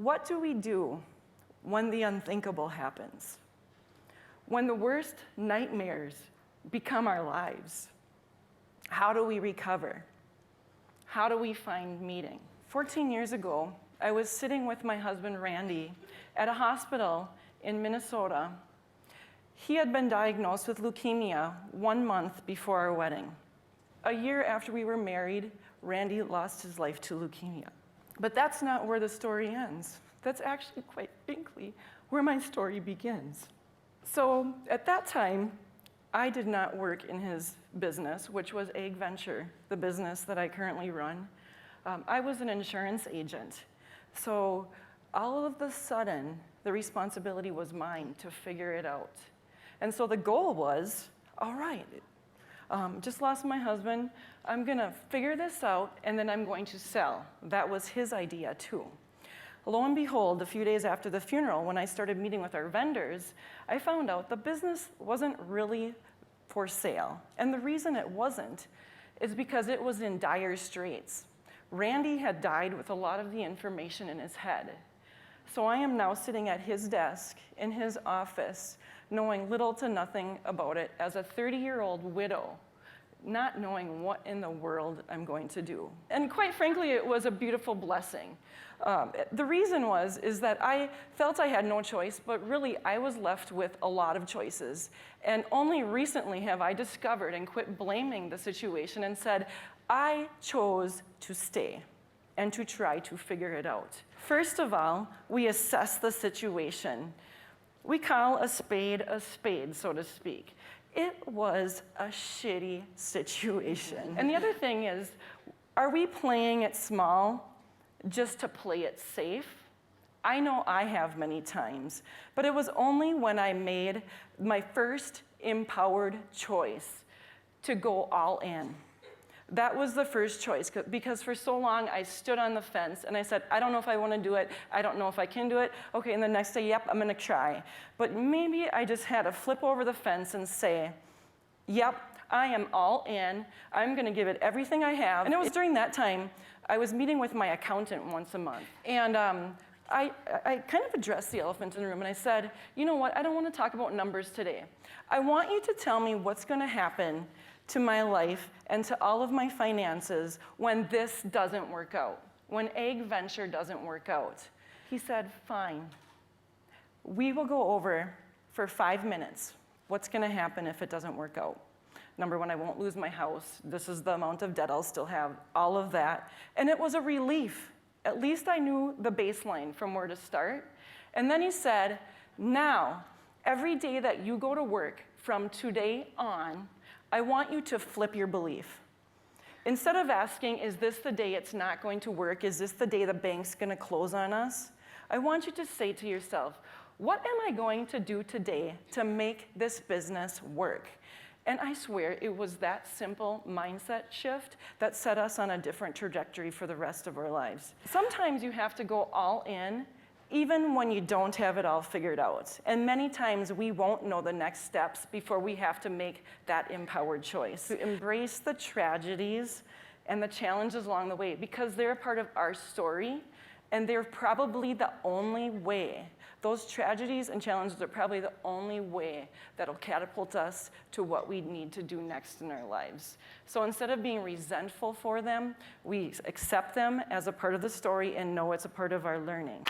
what do we do when the unthinkable happens? When the worst nightmares become our lives? How do we recover? How do we find meaning? 14 years ago, I was sitting with my husband, Randy, at a hospital in Minnesota. He had been diagnosed with leukemia 1 month before our wedding. A year after we were married, Randy lost his life to leukemia. But that's not where the story ends. That's actually, quite frankly, where my story begins. So at that time, I did not work in his business, which was AgVenture, the business that I currently run. I was an insurance agent. So all of a sudden, the responsibility was mine to figure it out. And so the goal was, all right, just lost my husband, I'm gonna figure this out, and then I'm going to sell. That was his idea too. Lo and behold, a few days after the funeral, when I started meeting with our vendors, I found out the business wasn't really for sale. And the reason it wasn't is because it was in dire straits. Randy had died with a lot of the information in his head. So I am now sitting at his desk in his office, knowing little to nothing about it as a 30-year-old widow, not knowing what in the world I'm going to do. And quite frankly, it was a beautiful blessing. The reason is that I felt I had no choice, but really I was left with a lot of choices. And only recently have I discovered and quit blaming the situation and said, I chose to stay and to try to figure it out. First of all, we assess the situation. We call a spade, so to speak. It was a shitty situation. And the other thing is, are we playing it small just to play it safe? I know I have many times, but it was only when I made my first empowered choice to go all in. That was the first choice, because for so long I stood on the fence and I said, I don't know if I want to do it, I don't know if I can do it. Okay, and the next day, yep, I'm gonna try. But maybe I just had to flip over the fence and say, yep, I am all in, I'm gonna give it everything I have. And it was during that time, I was meeting with my accountant once a month. And I kind of addressed the elephant in the room and I said, you know what, I don't want to talk about numbers today. I want you to tell me what's gonna happen to my life and to all of my finances when this doesn't work out, when AgVenture doesn't work out. He said, fine. We will go over for 5 minutes what's gonna happen if it doesn't work out. Number one, I won't lose my house. This is the amount of debt I'll still have, all of that. And it was a relief. At least I knew the baseline from where to start. And then he said, now, every day that you go to work from today on, I want you to flip your belief. Instead of asking, is this the day it's not going to work? Is this the day the bank's gonna close on us? I want you to say to yourself, what am I going to do today to make this business work? And I swear it was that simple mindset shift that set us on a different trajectory for the rest of our lives. Sometimes you have to go all in, even when you don't have it all figured out. And many times we won't know the next steps before we have to make that empowered choice. To embrace the tragedies and the challenges along the way, because they're a part of our story, and they're probably the only way. Those tragedies and challenges are probably the only way that'll catapult us to what we need to do next in our lives. So instead of being resentful for them, we accept them as a part of the story and know it's a part of our learning.